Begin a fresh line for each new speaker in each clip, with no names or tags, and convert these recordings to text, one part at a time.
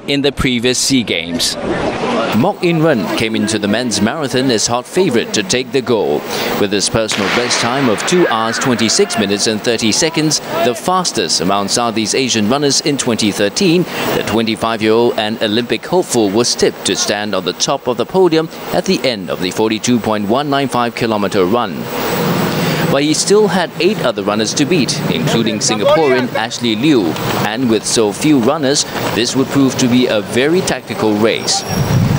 in the previous SEA Games. Mok In Run came into the men's marathon as hot favourite to take the gold. With his personal best time of 2 hours 26 minutes and 30 seconds, the fastest among Southeast Asian runners in 2013, the 25-year-old and Olympic hopeful was tipped to stand on the top of the podium at the end of the 42.195-kilometre run. But he still had 8 other runners to beat, including Singaporean Ashley Liu, and with so few runners, this would prove to be a very tactical race.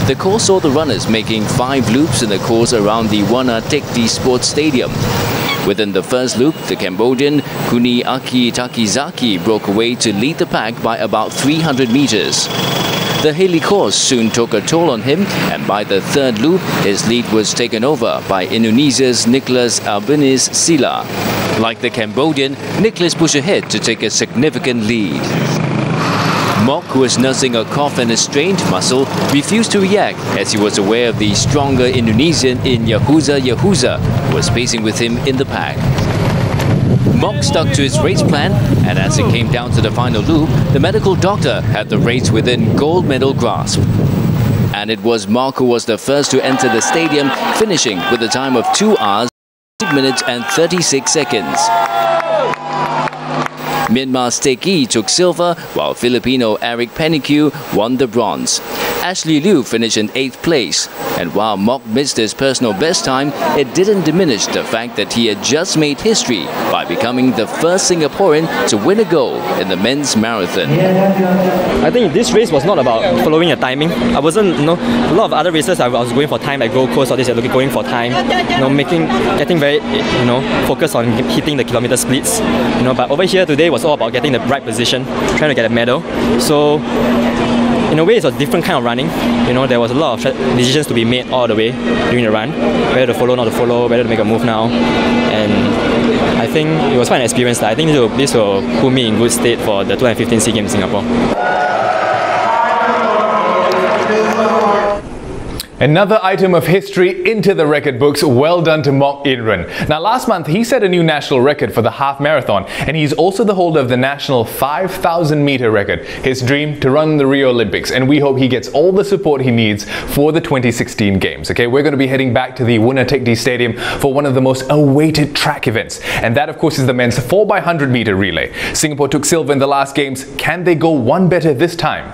The course saw the runners making 5 loops in the course around the Untitled Sports Stadium. Within the first loop, the Cambodian Kuniaki Takizaki broke away to lead the pack by about 300 meters. The hilly course soon took a toll on him, and by the third loop, his lead was taken over by Indonesia's Nicholas Albanese Sila. Like the Cambodian, Nicholas pushed ahead to take a significant lead. Mok, who was nursing a cough and a strained muscle, refused to react as he was aware of the stronger Indonesian in Yahuza, who was pacing with him in the pack. Mok stuck to his race plan, and as it came down to the final loop, the medical doctor had the race within gold medal grasp. And it was Mok who was the first to enter the stadium, finishing with a time of 2 hours, 8 minutes and 36 seconds. Myanmar's Yi took silver, while Filipino Eric Penicu won the bronze. Ashley Liu finished in 8th place, and while Mok missed his personal best time, it didn't diminish the fact that he had just made history by becoming the first Singaporean to win a gold in the men's marathon.
I think this race was not about following a timing. I wasn't, a lot of other races I was going for time at Gold Coast or this, going for time, getting very, focused on hitting the kilometer splits, but over here today was all about getting the right position, trying to get a medal. So in a way, it's a different kind of running. There was a lot of decisions to be made all the way during the run, whether to follow, not to follow, whether to make a move now. And I think it was quite an experience. I think this will put me in good state for the 2015 SEA Games in Singapore.
Another item of history into the record books. Well done to Mok In Run. Now, last month he set a new national record for the half marathon, and he's also the holder of the national 5,000 meter record. His dream to run the Rio Olympics, and we hope he gets all the support he needs for the 2016 Games. Okay, we're going to be heading back to the Untitled Stadium for one of the most awaited track events, and that of course is the men's 4x100 meter relay. Singapore took silver in the last Games. Can they go one better this time?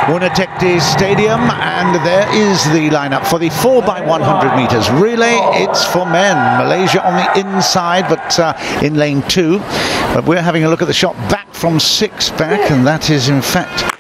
Untitled Stadium, and there is the lineup for the 4x100 meters relay. It's for men. Malaysia on the inside, but in lane 2. But we're having a look at the shot back from 6 back, and that is in fact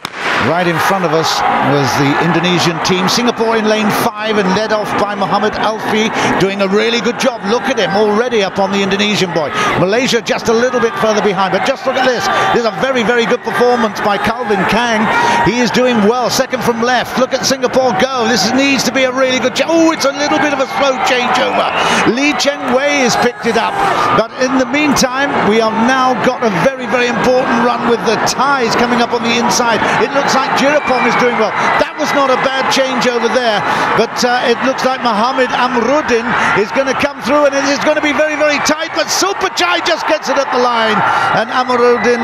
right in front of us was the Indonesian team. Singapore in lane 5 and led off by Muhammad Alfi, doing a really good job. Look at him already up on the Indonesian boy. Malaysia just a little bit further behind, but just look at this. This is a very, very good performance by Calvin Kang. He is doing well, second from left. Look at Singapore go. This needs to be a really good job. Oh, it's a little bit of a slow changeover. Li Cheng Wei has picked it up, but in the meantime, we have now got a very, very important run with the ties coming up on the inside. It looks like Jirapong is doing well. That was not a bad change over there, but it looks like Mohammed Amruddin is going to come through, and it is going to be very, very tight, but Supachai just gets it at the line, and Amruddin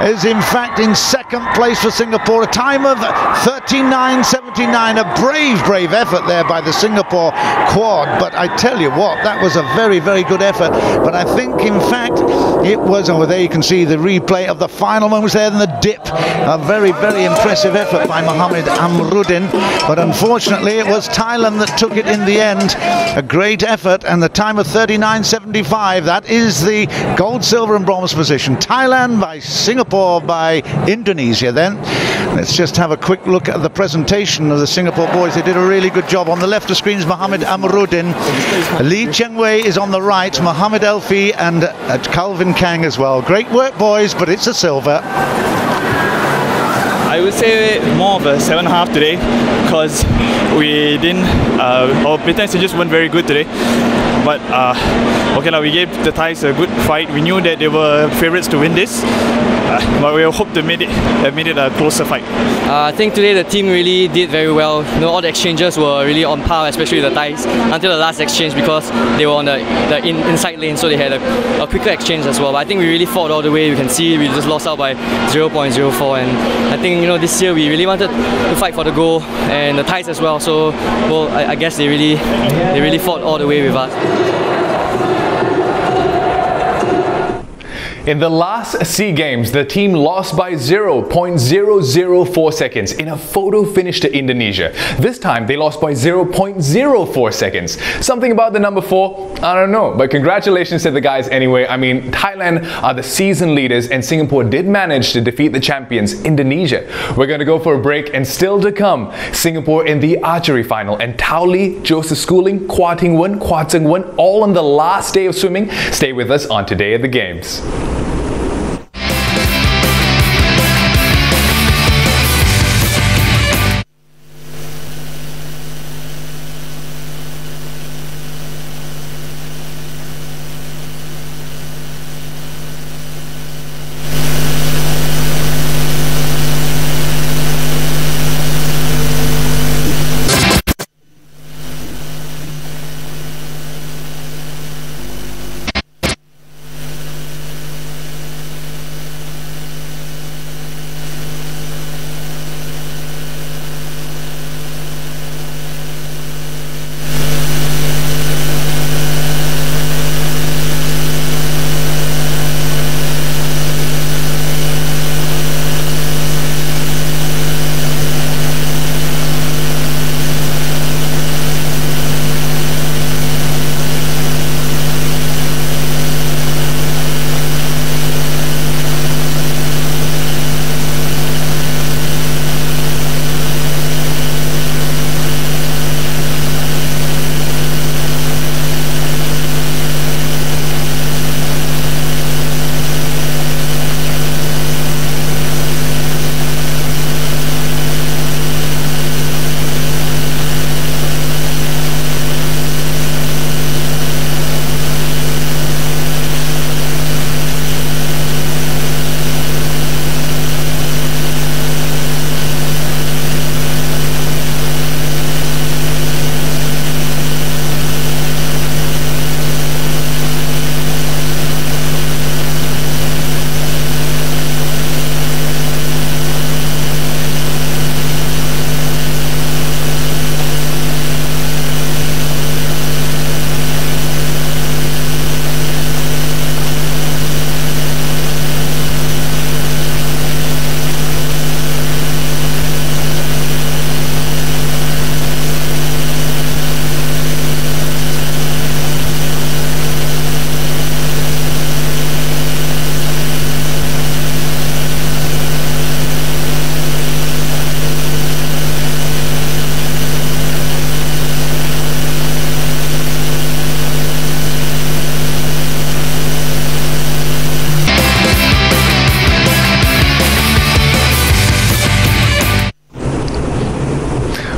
is in fact in 2nd place for Singapore, a time of 39.79. A brave effort there by the Singapore quad, but I tell you what, that was a very, very good effort. But I think in fact it was, there you can see the replay of the final moments there, and the dip. A very, very impressive effort by Mohammed Amruddin, but unfortunately it was Thailand that took it in the end. A great effort, and the time of 39.75. That is the gold, silver and bronze position. Thailand by Singapore by Indonesia. Then let's just have a quick look at the presentation of the Singapore boys. They did a really good job. On the left of screen is Mohammed Amruddin. Li Cheng Wei is on the right, Mohammed Elfi and Calvin Kang as well. Great work, boys, but it's a silver.
I would say more of a 7.5 today, because we didn't, our pretense just weren't very good today. but okay, we gave the Thais a good fight. We knew that they were favourites to win this, but we hope to make it a closer fight.
I think today the team really did very well. You know, all the exchanges were really on par, especially the Thais, until the last exchange, because they were on the inside lane, so they had a quicker exchange as well. But I think we really fought all the way. You can see we just lost out by 0.04, and I think, you know, this year we really wanted to fight for the goal, and the Thais as well. So, well, I guess they really fought all the way with us.
In the last SEA Games, the team lost by 0.004 seconds in a photo finish to Indonesia. This time, they lost by 0.04 seconds. Something about the number 4? I don't know, but congratulations to the guys anyway. I mean, Thailand are the season leaders and Singapore did manage to defeat the champions, Indonesia. We're going to go for a break, and still to come, Singapore in the archery final, and Tao Li, Joseph Schooling, Quah Zheng Wen, all on the last day of swimming. Stay with us on Today at the Games.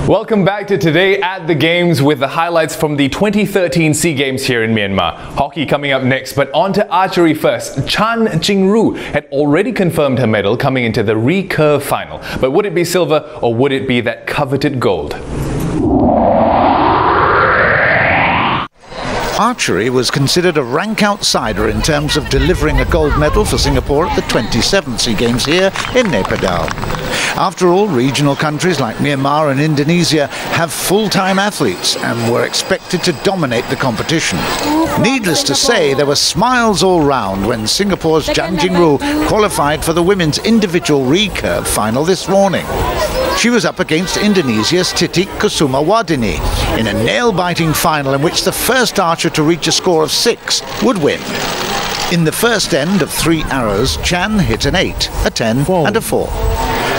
Welcome back to Today at the Games with the highlights from the 2013 SEA Games here in Myanmar. Hockey coming up next, but on to archery first. Jing Ru had already confirmed her medal coming into the recurve final. But would it be silver or would it be that coveted gold?
Archery was considered a rank outsider in terms of delivering a gold medal for Singapore at the 27th SEA Games here in Naypyidaw. After all, regional countries like Myanmar and Indonesia have full-time athletes and were expected to dominate the competition. Needless to say, there were smiles all round when Singapore's Jing Ru qualified for the women's individual recurve final this morning. She was up against Indonesia's Titik Kusumawardini in a nail-biting final in which the first archer to reach a score of 6 would win. In the first end of 3 arrows, Chan hit an 8, a 10 and a 4.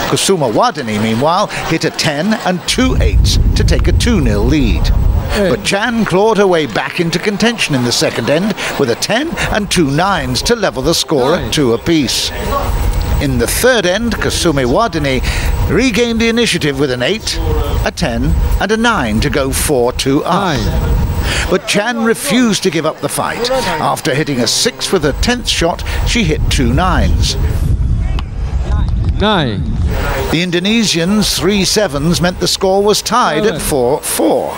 Kusumawardini, meanwhile, hit a 10 and 2 8s to take a 2-0 lead. But Chan clawed her way back into contention in the second end with a 10 and 2 9s to level the score at 2 apiece. In the third end, Kusumawardini regained the initiative with an 8, a 10 and a 9 to go 4-2 up. But Chan refused to give up the fight. After hitting a 6 with her 10th shot, she hit 2 9s.
9.
The Indonesians' 3 7s meant the score was tied at 4-4.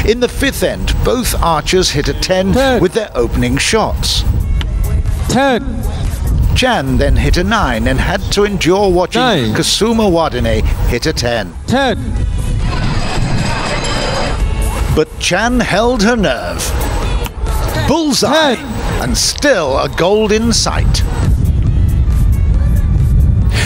In the 5th end, both archers hit a 10 with their opening shots.
10.
Chan then hit a 9 and had to endure watching Kusuma Wadene hit a 10.
10.
But Chan held her nerve. Bullseye! And still a gold in sight.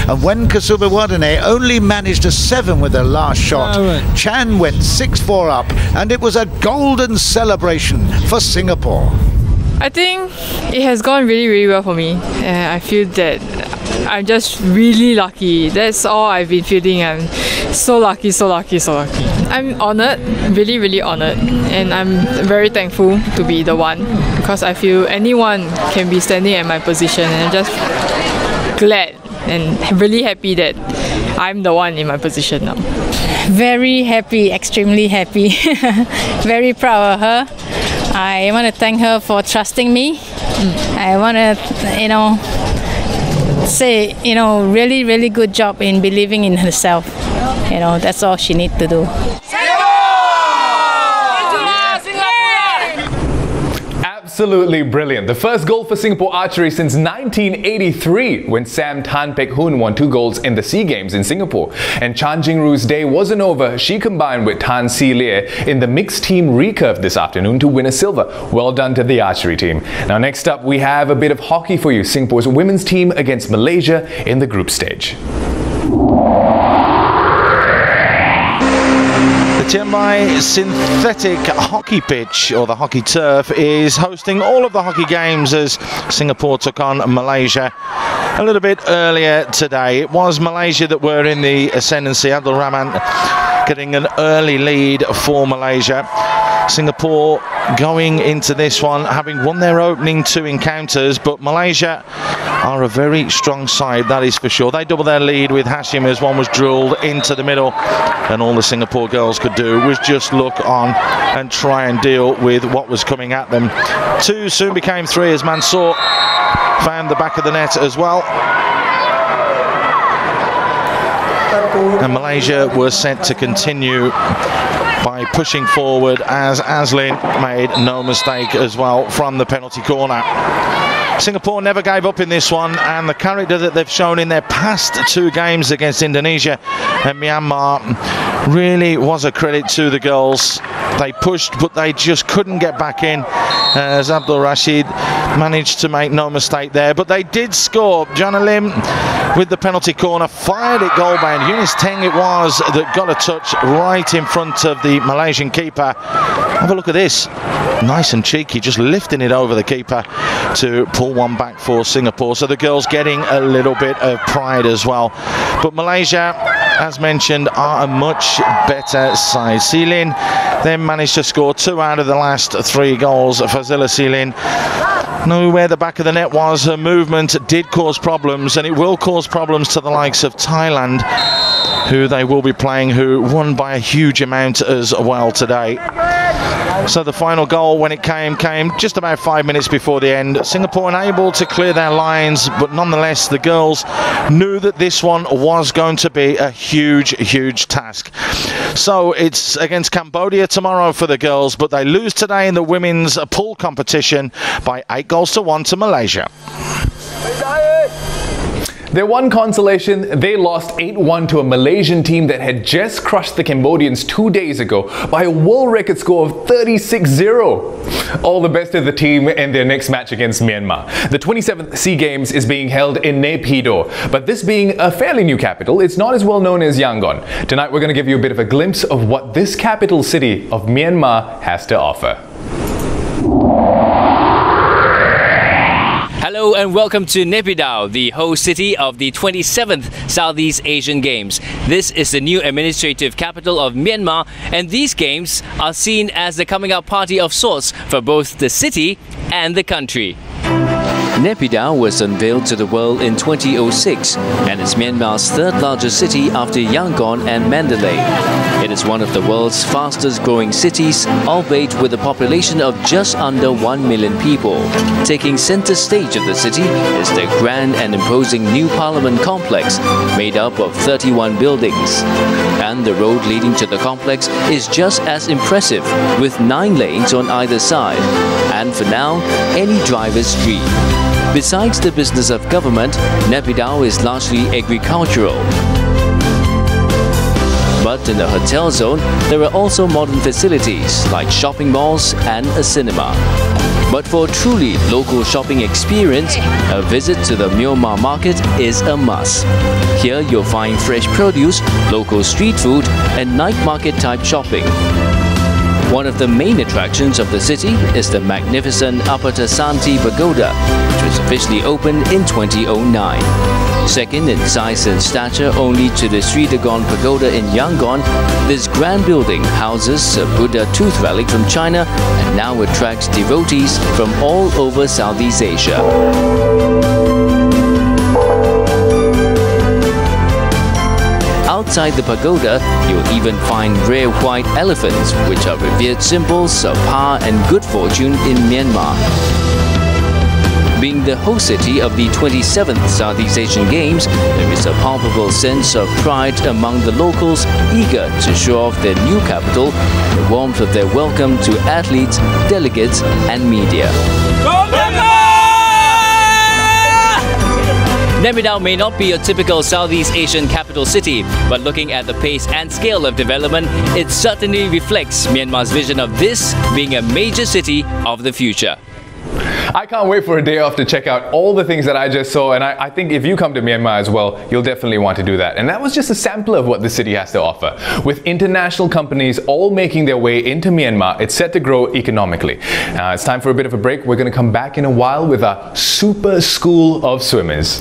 And when Kusuma Wadene only managed a 7 with her last shot, Chan went 6-4 up, and it was a golden celebration for Singapore.
I think it has gone really, really well for me. I feel that I'm just really lucky. That's all I've been feeling. I'm so lucky, so lucky, so lucky. I'm honoured, really, really honoured, and I'm very thankful to be the one, because I feel anyone can be standing at my position, and I'm just glad and really happy that I'm the one in my position now.
Very happy, extremely happy. Very proud of her. I want to thank her for trusting me. I want to, say, really, really good job in believing in herself. That's all she needs to do.
Absolutely brilliant. The first goal for Singapore archery since 1983, when Sam Tan Pek Hoon won 2 golds in the SEA Games in Singapore. And Jing Ru's day wasn't over. She combined with Tan Si Lie in the mixed team recurve this afternoon to win a silver. Well done to the archery team. Now next up, we have a bit of hockey for you. Singapore's women's team against Malaysia in the group stage.
Chiang Mai synthetic hockey pitch, or the hockey turf, is hosting all of the hockey games as Singapore took on Malaysia a little bit earlier today. It was Malaysia that were in the ascendancy. Abdul Rahman getting an early lead for Malaysia. Singapore going into this one having won their opening 2 encounters, but Malaysia are a very strong side, that is for sure. They doubled their lead with Hashim as one was drilled into the middle, and all the Singapore girls could do was just look on and try and deal with what was coming at them. 2 soon became 3 as Mansour found the back of the net as well. And Malaysia were set to continue by pushing forward as Aslin made no mistake as well from the penalty corner. Singapore never gave up in this one, and the character that they've shown in their past 2 games against Indonesia and Myanmar really was a credit to the girls. They pushed, but they just couldn't get back in, as Abdul Rashid managed to make no mistake there. But they did score. Jana Lim with the penalty corner fired it goalbound. Eunice Ting it was that got a touch right in front of the Malaysian keeper. Have a look at this. Nice and cheeky, just lifting it over the keeper to pull one back for Singapore. So the girls getting a little bit of pride as well. But Malaysia, as mentioned, are a much better side. Silin then managed to score 2 out of the last 3 goals. Fazila Silin knew where the back of the net was. Her movement did cause problems, and it will cause problems to the likes of Thailand, who they will be playing, who won by a huge amount as well today. So the final goal, when it came just about 5 minutes before the end. Singapore unable to clear their lines, but nonetheless the girls knew that this one was going to be a huge task. So it's against Cambodia tomorrow for the girls, but they lose today in the women's pool competition by 8-1 to Malaysia.
Their one consolation, they lost 8-1 to a Malaysian team that had just crushed the Cambodians 2 days ago by a world record score of 36-0. All the best to the team in their next match against Myanmar. The 27th SEA Games is being held in Naypyidaw, but this being a fairly new capital, it's not as well known as Yangon. Tonight we're going to give you a bit of a glimpse of what this capital city of Myanmar has to offer.
Hello and welcome to Naypyidaw, the host city of the 27th Southeast Asian Games. This is the new administrative capital of Myanmar, and these games are seen as the coming out party of sorts for both the city and the country. Naypyidaw was unveiled to the world in 2006 and is Myanmar's third largest city after Yangon and Medley. It is one of the world's fastest growing cities, albeit with a population of just under 1 million people. Taking center stage of the city is the grand and imposing new parliament complex made up of 31 buildings. And the road leading to the complex is just as impressive with 9 lanes on either side. And for now, any driver's dream. Besides the business of government, Naypyidaw is largely agricultural. But in the hotel zone, there are also modern facilities like shopping malls and a cinema. But for a truly local shopping experience, a visit to the Myanmar market is a must. Here you'll find fresh produce, local street food, and night market type shopping. One of the main attractions of the city is the magnificent Upper Tasanti Pagoda, which was officially opened in 2009. Second in size and stature only to the Sri Dagon Pagoda in Yangon, this grand building houses a Buddha tooth relic from China and now attracts devotees from all over Southeast Asia. Outside the pagoda, you'll even find rare white elephants, which are revered symbols of power and good fortune in Myanmar. Being the host city of the 27th Southeast Asian Games, there is a palpable sense of pride among the locals eager to show off their new capital and the warmth of their welcome to athletes, delegates and media. Naypyidaw may not be a typical Southeast Asian capital city, but looking at the pace and scale of development, it certainly reflects Myanmar's vision of this being a major city of the future.
I can't wait for a day off to check out all the things that I just saw, and I think if you come to Myanmar as well, you'll definitely want to do that. And that was just a sample of what the city has to offer. With international companies all making their way into Myanmar, it's set to grow economically. It's time for a bit of a break. We're going to come back in a while with our super school of swimmers.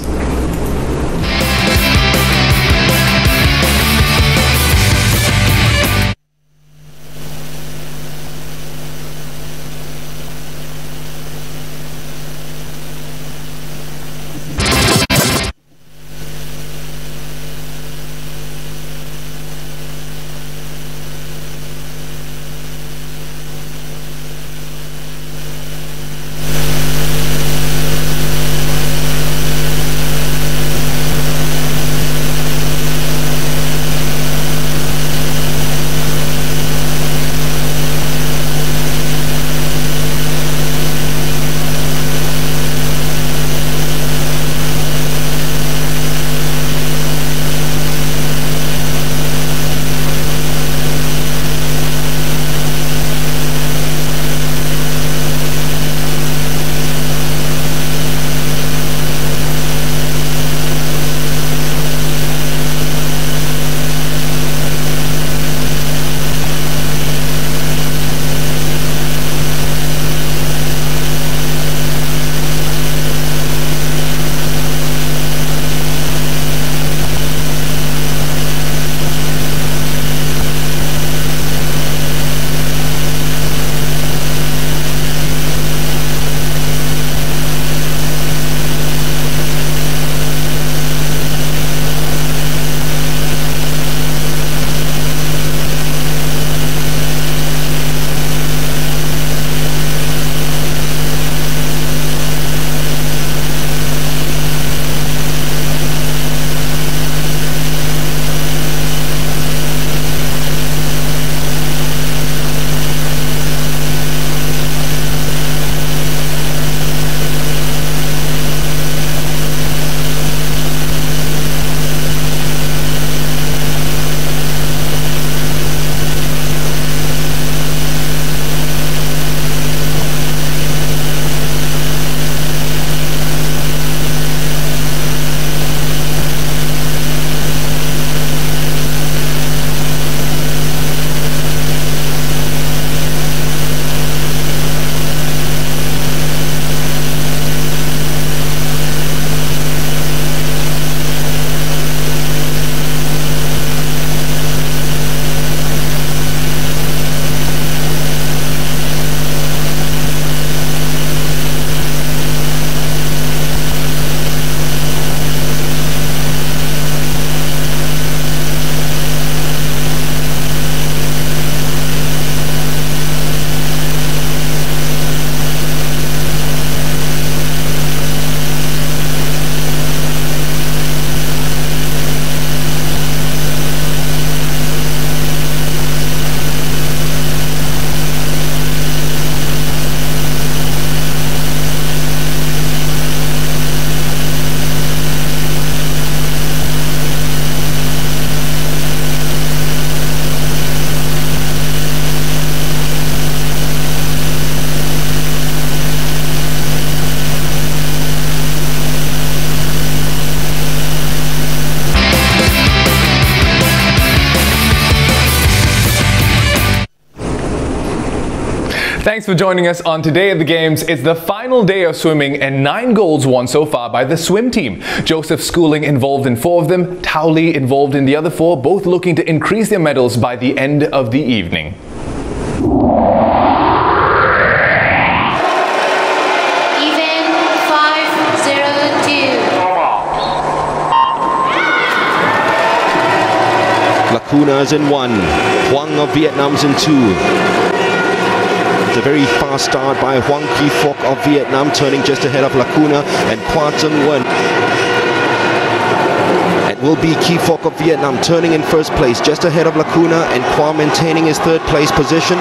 Thanks for joining us on Today at the Games. It's the final day of swimming and 9 golds won so far by the swim team. Joseph Schooling involved in 4 of them, Tao Li involved in the other 4, both looking to increase their medals by the end of the evening.
Even 5-0-2.
Lacuna's in 1, Huang of Vietnam's in 2. It's a very fast start by Huang Ki Phuoc of Vietnam, turning just ahead of Lacuna and Quah Wen. It will be Ki Phuoc of Vietnam turning in first place, just ahead of Lacuna, and Quah maintaining his 3rd place position.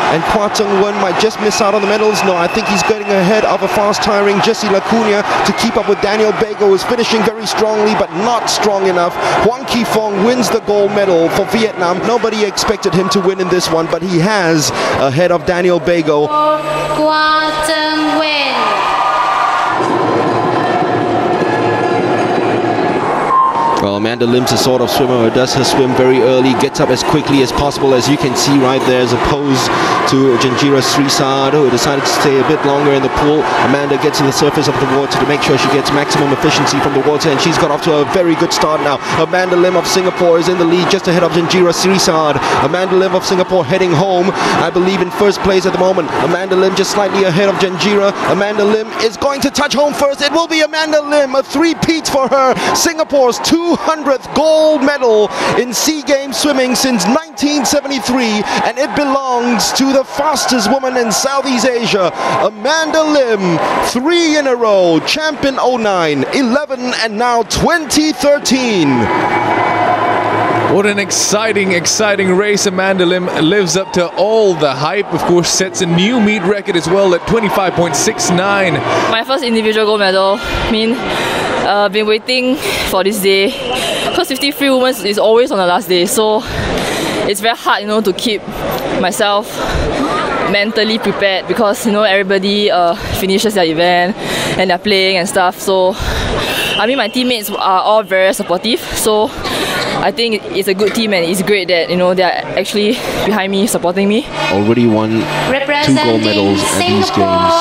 And Quah Wen might just miss out on the medals. No, I think he's getting ahead of a fast-tiring Jesse Lacuna to keep up with Daniel Bago, who's finishing very strongly, but not strong enough. Huang Ki Phuoc wins the gold medal for Vietnam. Nobody expected him to win in this one, but he has ahead of Daniel Bago.
Quah Wen.
Well, Amanda Lim's a sort of swimmer who does her swim very early, gets up as quickly as possible, as you can see right there, as opposed to Janjira Srisad, who decided to stay a bit longer in the pool. Amanda gets to the surface of the water to make sure she gets maximum efficiency from the water, and she's got off to a very good start now. Amanda Lim of Singapore is in the lead, just ahead of Janjira Srisad. Amanda Lim of Singapore heading home, I believe in first place at the moment. Amanda Lim just slightly ahead of Janjira. Amanda Lim is going to touch home first. It will be Amanda Lim, a 3-peat for her. Singapore's 200th gold medal in SEA Games swimming since 1973, and it belongs to the fastest woman in Southeast Asia, Amanda Lim. 3 in a row, champion 09, 11, and now 2013.
What an exciting race. Amanda Lim lives up to all the hype. Of course, sets a new meet record as well at 25.69.
My first individual gold medal. Been waiting for this day. Because 50 free women is always on the last day, so it's very hard, to keep myself mentally prepared, because everybody finishes their event and they're playing and stuff. So my teammates are all very supportive, so I think it's a good team, and it's great that they're actually behind me, supporting me.
Already won 2 gold medals at these games.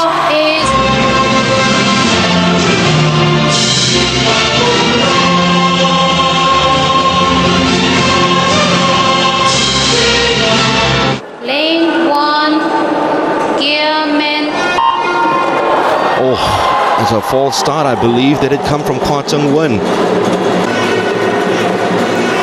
Lane 1, Gearman.
Oh, it's a false start. I believe that it come from Quah Wen.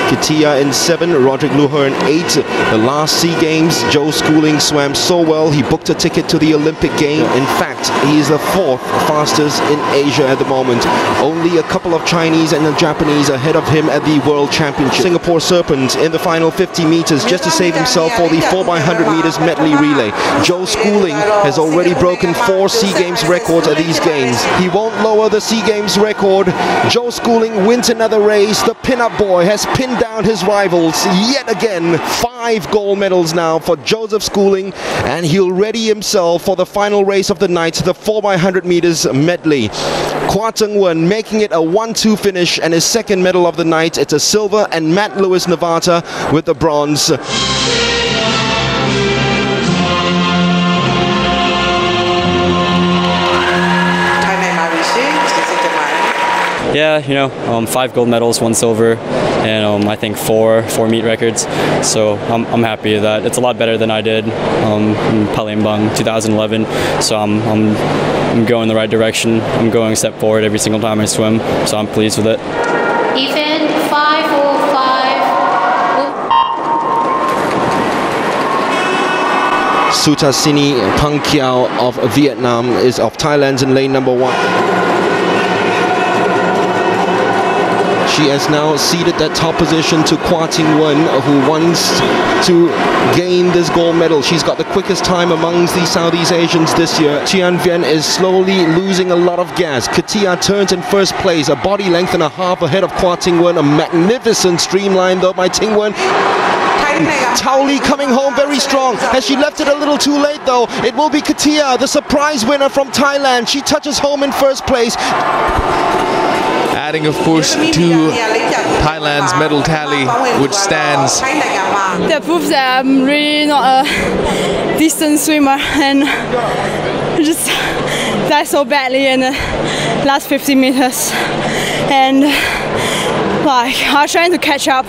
Katia in 7, Roderick Luher in 8. The last SEA Games, Joe Schooling swam so well, he booked a ticket to the Olympic game. In fact, he is the 4th fastest in Asia at the moment. Only a couple of Chinese and a Japanese ahead of him at the World Championship. Singapore Serpent in the final 50 meters just to save himself for the 4x100 meters medley relay. Joe Schooling has already broken 4 SEA Games records at these games. He won't lower the SEA Games record. Joe Schooling wins another race. The pin-up boy has pinned down his rivals yet again. 5 gold medals now for Joseph Schooling, and he'll ready himself for the final race of the night, the 4x100 meters medley. Quah Wen making it a 1-2 finish, and his 2nd medal of the night. It's a silver, and Matt Lewis Navata with the bronze.
Yeah, 5 gold medals, 1 silver, and I think 4 meet records. So I'm happy with that. It's a lot better than I did in Palembang 2011. So I'm going the right direction. I'm going a step forward every single time I swim. So I'm pleased with it.
Even 5:05.
Sutasini Pangkiao of Vietnam is of Thailand's in lane number 1. She has now ceded that top position to Quah Wen, who wants to gain this gold medal. She's got the quickest time amongst the Southeast Asians this year. Tian Vien is slowly losing a lot of gas. Katia turns in first place, a body length and a half ahead of Quah Wen. A magnificent streamline though by Ting Wen. Tao Li coming home very strong. Has she left it a little too late though? It will be Katia, the surprise winner from Thailand. She touches home in first place.
adding of course to Thailand's medal tally, which stands.
That proves that I'm really not a decent swimmer, and I just died so badly in the last 50 meters, and like I was trying to catch up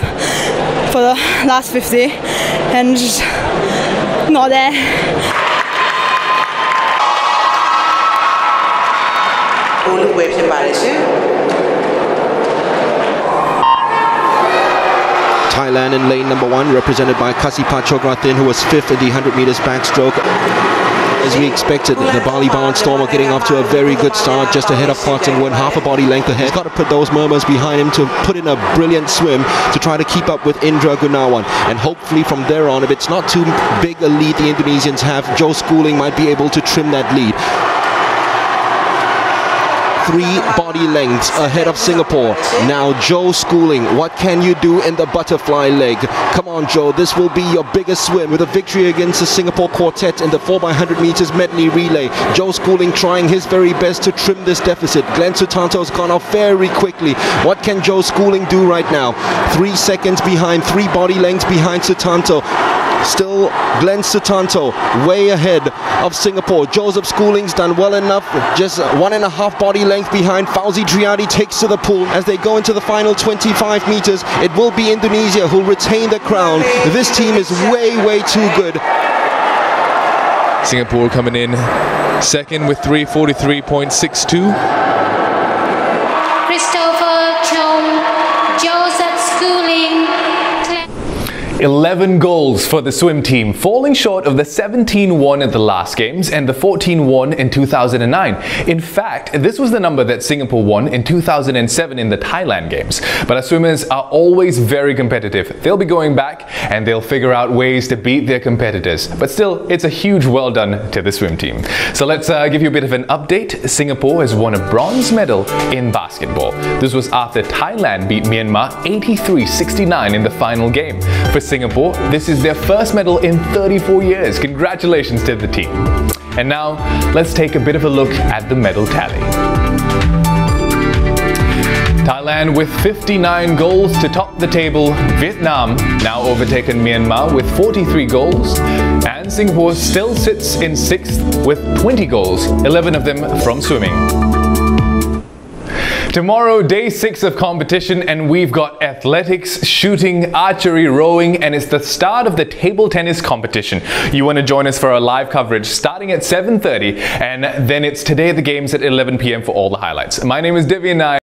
for the last 50 and just not there.
Thailand in lane number 1, represented by Kasipat Chogratin, who was 5th in the 100 meters backstroke. As we expected, the Bali-bound Stormer getting off to a very good start, just ahead of Quah Ting, half a body length ahead. He's got to put those murmurs behind him to put in a brilliant swim to try to keep up with Indra Gunawan. And hopefully from there on, if it's not too big a lead the Indonesians have, Joe Schooling might be able to trim that lead. 3 body lengths ahead of Singapore. Now Joe Schooling, what can you do in the butterfly leg? Come on Joe, this will be your biggest swim, with a victory against the Singapore quartet in the 4x100 meters medley relay. Joe Schooling trying his very best to trim this deficit. Glenn Sutanto's gone off very quickly. What can Joe Schooling do right now? 3 seconds behind, 3 body lengths behind Sutanto. Still Glenn Sutanto way ahead of Singapore. Joseph Schooling's done well enough, just 1.5 body length behind. Fauzi Triadi takes to the pool as they go into the final 25 meters. It will be Indonesia who'll retain the crown. This team is way too good.
Singapore coming in second with 3:43.62.
Christopher Chong, Joseph Schooling.
11 goals for the swim team, falling short of the 17-1 at the last games and the 14-1 in 2009. In fact, this was the number that Singapore won in 2007 in the Thailand games. But our swimmers are always very competitive. They'll be going back and they'll figure out ways to beat their competitors. But still, it's a huge well done to the swim team. So let's give you a bit of an update. Singapore has won a bronze medal in basketball. This was after Thailand beat Myanmar 83-69 in the final game. For Singapore, this is their first medal in 34 years. Congratulations to the team. And now, let's take a bit of a look at the medal tally. Thailand with 59 goals to top the table. Vietnam now overtaken Myanmar with 43 goals. And Singapore still sits in 6th with 20 goals, 11 of them from swimming. Tomorrow, day 6 of competition, and we've got athletics, shooting, archery, rowing, and it's the start of the table tennis competition. You want to join us for our live coverage starting at 7:30, and then it's Today at the Games at 11 p.m. for all the highlights. My name is Divya Nair.